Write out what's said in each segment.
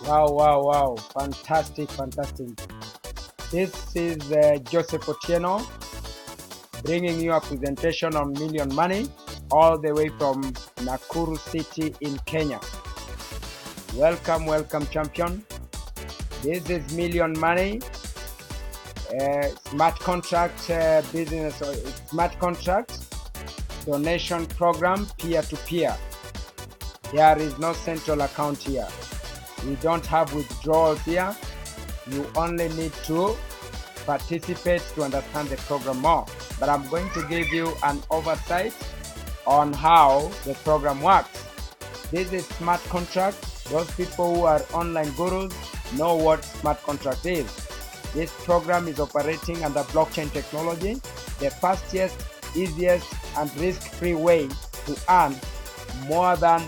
Wow, wow, wow. Fantastic, fantastic. This is Joseph Otieno bringing you a presentation on Million Money all the way from Nakuru City in Kenya. Welcome, welcome, champion. This is Million Money, smart contract business, or smart contract donation program peer to peer. There is no central account here. We don't have withdrawals here. You only need to participate to understand the program more. But I'm going to give you an oversight on how the program works. This is smart contract. Those people who are online gurus know what smart contract is. This program is operating under blockchain technology, the fastest, easiest, and risk-free way to earn more than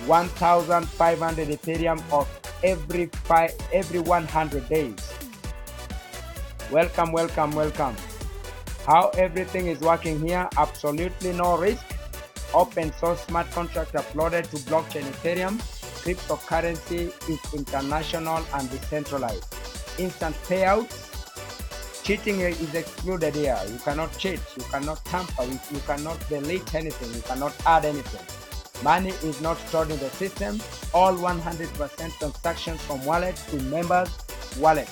1,500 Ethereum of every 100 days. Welcome, welcome, welcome. How everything is working here, absolutely no risk. Open source smart contract uploaded to blockchain Ethereum. Cryptocurrency is international and decentralized. Instant payouts. Cheating is excluded here. You cannot cheat, you cannot tamper, you cannot delete anything, you cannot add anything. Money is not stored in the system. All 100% transactions from wallet to members' wallet.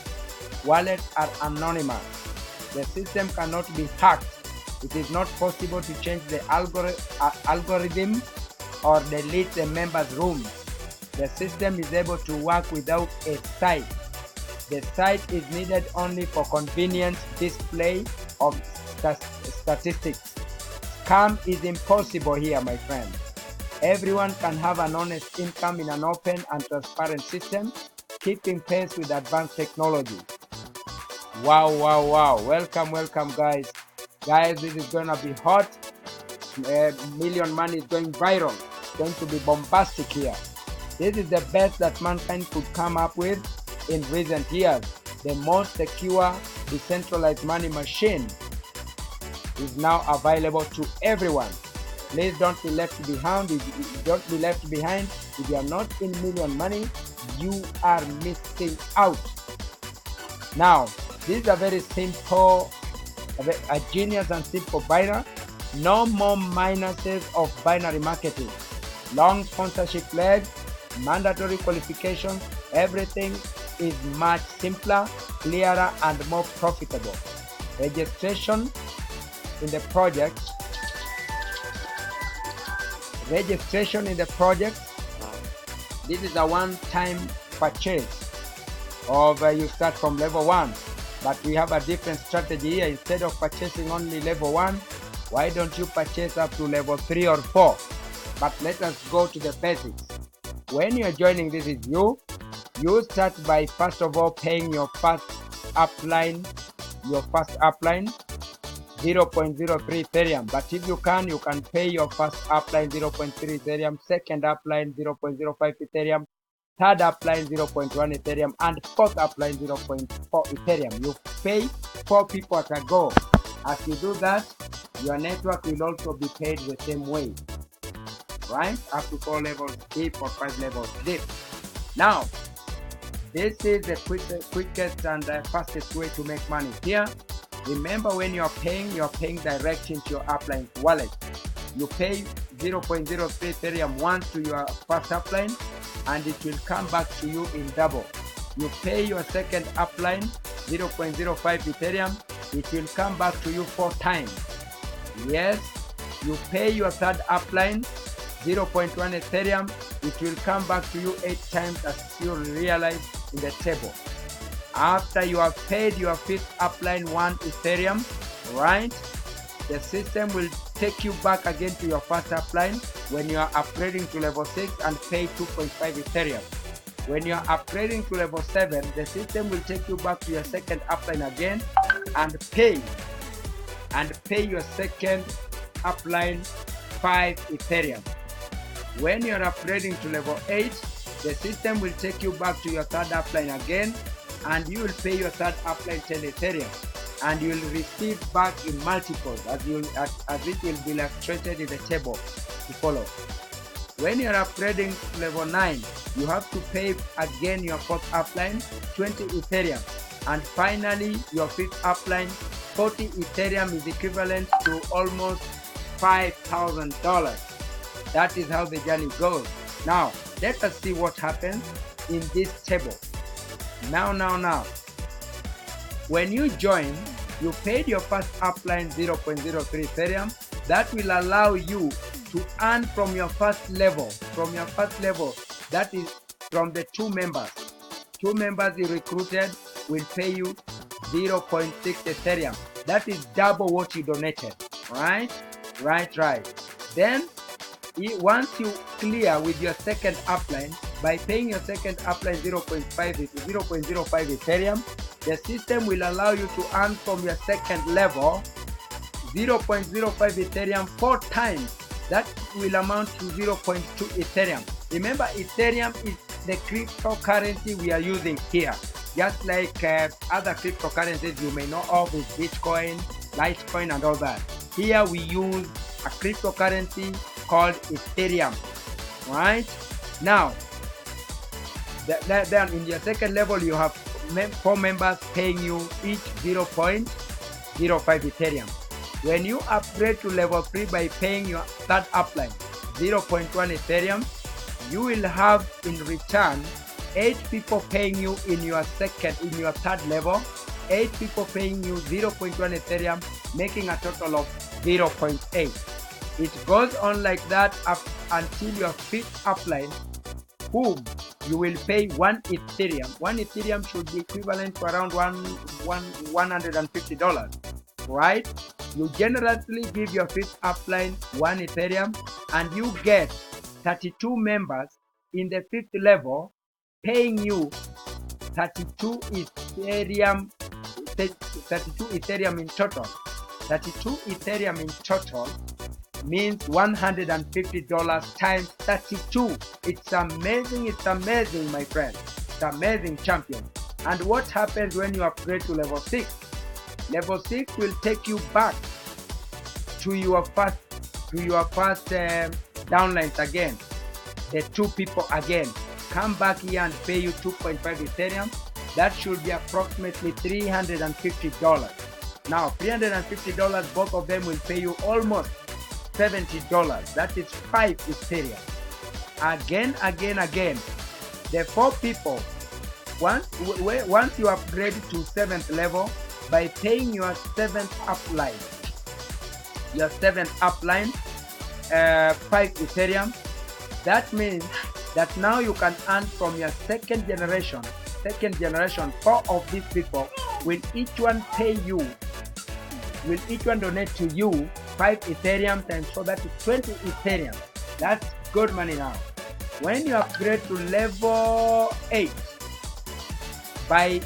Wallets are anonymous. The system cannot be hacked. It is not possible to change the algorithm or delete the members' rooms. The system is able to work without a site. The site is needed only for convenient display of statistics. Scam is impossible here, my friend. Everyone can have an honest income in an open and transparent system, keeping pace with advanced technology. Wow, wow, wow. Welcome, welcome, guys. Guys, this is going to be hot. Million Money is going viral. It's going to be bombastic here. This is the best that mankind could come up with in recent years. The most secure decentralized money machine is now available to everyone. Please don't be left behind. Don't be left behind. If you are not in Million Money, you are missing out. Now, this is a very simple, a genius and simple binary. No more minuses of binary marketing. Long sponsorship legs, mandatory qualifications. Everything is much simpler, clearer, and more profitable. Registration in the project. This is a one-time purchase of you start from level 1, but we have a different strategy here. Instead of purchasing only level 1, why don't you purchase up to level 3 or 4? But let us go to the basics. When you are joining, this is you start by first of all paying your first upline 0.03 Ethereum. But if you can pay your first upline 0.3 Ethereum, second upline 0.05 Ethereum, third upline 0.1 Ethereum, and fourth upline 0.4 Ethereum. You pay 4 people at a go. As you do that, your network will also be paid the same way, right? Up to 4 levels deep or 5 levels deep. Now, this is the quickest and fastest way to make money here. Remember, when you're paying direct into your upline wallet. You pay 0.03 Ethereum once to your first upline, and it will come back to you in double. You pay your second upline 0.05 Ethereum, it will come back to you 4 times. Yes, you pay your third upline 0.1 Ethereum, it will come back to you 8 times, as you realize in the table. After you have paid your fifth upline 1 Ethereum, right, the system will take you back again to your first upline when you are upgrading to level 6 and pay 2.5 Ethereum. When you are upgrading to level 7, the system will take you back to your second upline again and pay your second upline 5 Ethereum. When you are upgrading to level 8, the system will take you back to your third upline again, and you will pay your third upline 10 Ethereum, and you will receive back in multiples as it will be illustrated in the table to follow. When you are upgrading to level 9, You have to pay again your fourth upline 20 Ethereum. And finally, your fifth upline 40 Ethereum is equivalent to almost $5,000. That is how the journey goes. Now, let us see what happens in this table. Now. When you join, you paid your first upline 0.03 Ethereum. That will allow you to earn from your first level. That is from the two members. Two members you recruited will pay you 0.6 Ethereum. That is double what you donated. Right. Then once you clear with your second upline, by paying your second upline 0.05 Ethereum, the system will allow you to earn from your second level 0.05 Ethereum 4 times. That will amount to 0.2 Ethereum. Remember, Ethereum is the cryptocurrency we are using here. Just like other cryptocurrencies you may know of is Bitcoin, Litecoin and all that. Here we use a cryptocurrency called Ethereum. Right? Now, then in your second level you have 4 members paying you each 0.05 Ethereum. When you upgrade to level 3 by paying your third upline 0.1 Ethereum, you will have in return 8 people paying you in your third level, 8 people paying you 0.1 Ethereum, making a total of 0.8. It goes on like that up until your fifth upline, whom you will pay 1 Ethereum. 1 Ethereum should be equivalent to around $150, right? You generously give your fifth upline 1 Ethereum and you get 32 members in the fifth level paying you 32 Ethereum in total. 32 Ethereum in total means $150 times 32. It's amazing, my friend. It's amazing, champion. And what happens when you upgrade to level 6? Level 6 will take you back to your first downlines again. The 2 people again come back here and pay you 2.5 Ethereum. That should be approximately $350. Now $350, both of them will pay you almost $70. That is 5 Ethereum. Again. The 4 people, once you upgrade to 7th level by paying your 7th upline, 5 Ethereum, that means that now you can earn from your second generation 4 of these people will each one donate to you 5 Ethereum times 4, that is 20 Ethereum. That's good money. Now when you upgrade to level 8 by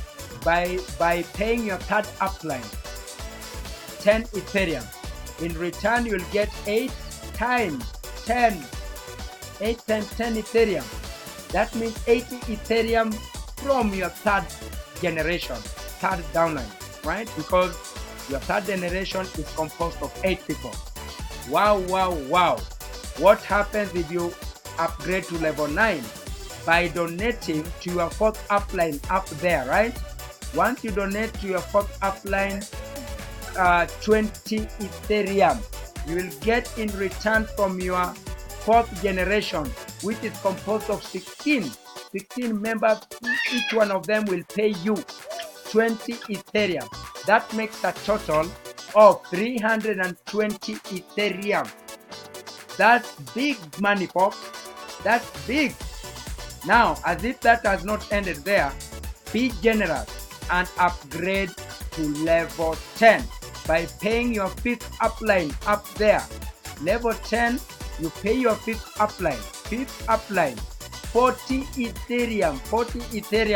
paying your third upline 10 Ethereum, in return you'll get 8 times 10 Ethereum. That means 80 Ethereum from your third downline, right? Because your third generation is composed of 8 people. Wow. What happens if you upgrade to level 9? By donating to your fourth upline up there, right? Once you donate to your fourth upline 20 Ethereum, you will get in return from your fourth generation, which is composed of 16 members. Each one of them will pay you 20 Ethereum. That makes a total of 320 Ethereum. That's big money, folks. That's big. Now, as if that has not ended there, be generous and upgrade to level 10 by paying your fifth upline up there. Level 10, you pay your fifth upline 40 Ethereum,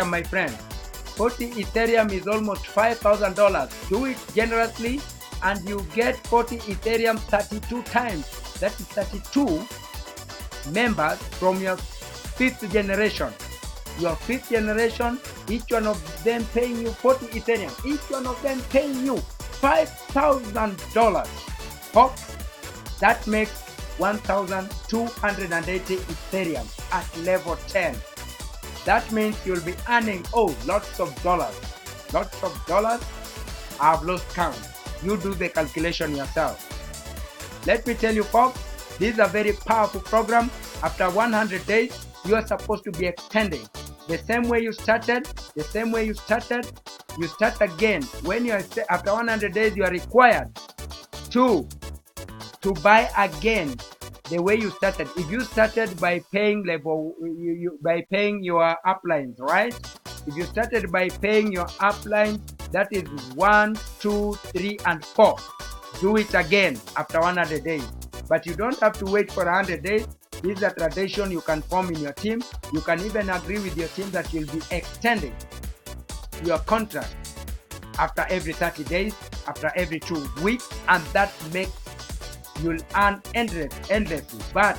my friend. 40 Ethereum is almost $5,000. Do it generously and you get 40 Ethereum 32 times. That is 32 members from your fifth generation. Your fifth generation, each one of them paying you 40 Ethereum. Each one of them paying you $5,000. Folks, that makes 1,280 Ethereum at level 10. That means you'll be earning, oh, lots of dollars. Lots of dollars. I've lost count. You do the calculation yourself. Let me tell you, folks, this is a very powerful program. After 100 days, you are supposed to be extending. The same way you started, you start again. When you are after 100 days, you are required to buy again the way you started. If you started by paying by paying your uplines, right? If you started by paying your uplines, that is 1, 2, 3, and 4. Do it again after 100 days. But you don't have to wait for 100 days. This is a tradition you can form in your team. You can even agree with your team that you'll be extending your contract after every 30 days, after every 2 weeks, and that makes you'll earn endlessly. But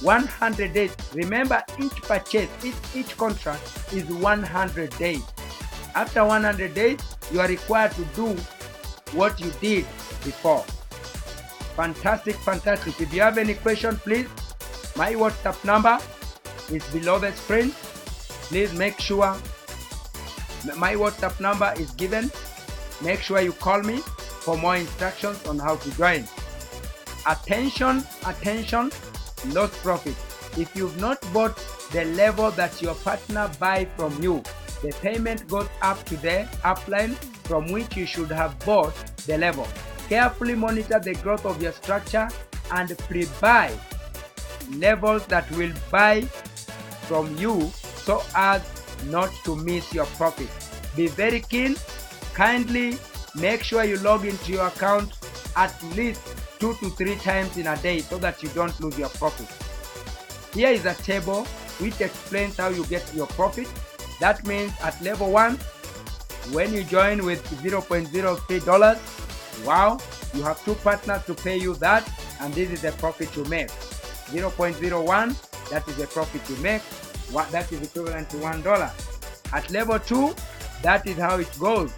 100 days, remember, each purchase, each contract is 100 days. After 100 days, you are required to do what you did before. Fantastic. If you have any question, please, my WhatsApp number is below the screen. Please make sure my WhatsApp number is given. Make sure you call me for more instructions on how to join. Attention, lost profit. If you've not bought the level that your partner buy from you, the payment goes up to the upline from which you should have bought the level. Carefully monitor the growth of your structure and pre-buy levels that will buy from you so as not to miss your profit. Be very keen. Kindly make sure you log into your account at least 2 to 3 times in a day so that you don't lose your profit. Here is a table which explains how you get your profit. That means at level 1, when you join with $0.03, wow, you have 2 partners to pay you that, and this is the profit you make. 0.01, that is the profit you make. That is equivalent to $1. At level 2, that is how it goes.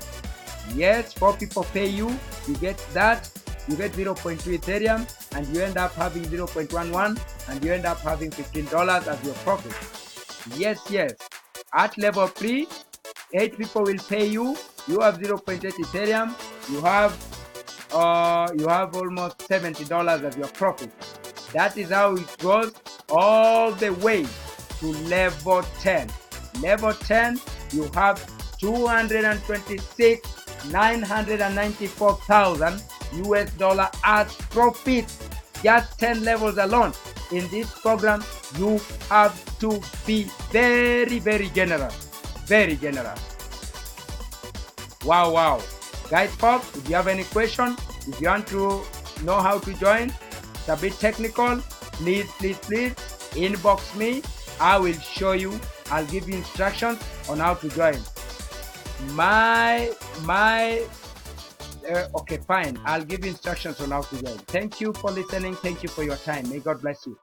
Yes, 4 people pay you, you get that, you get 0.2 Ethereum, and you end up having 0.11, and you end up having $15 as your profit. Yes. At level 3, 8 people will pay you, you have 0.8 Ethereum, you have almost $70 as your profit. That is how it goes all the way to level 10. Level 10, you have 226,994,000 US dollar as profit. Just 10 levels alone. In this program, you have to be very generous. Very generous. Wow. Guys, folks, if you have any question, if you want to know how to join, it's a bit technical, please inbox me. I will show you. I'll give you instructions on how to join. Okay, fine. I'll give you instructions on how to join. Thank you for listening. Thank you for your time. May God bless you.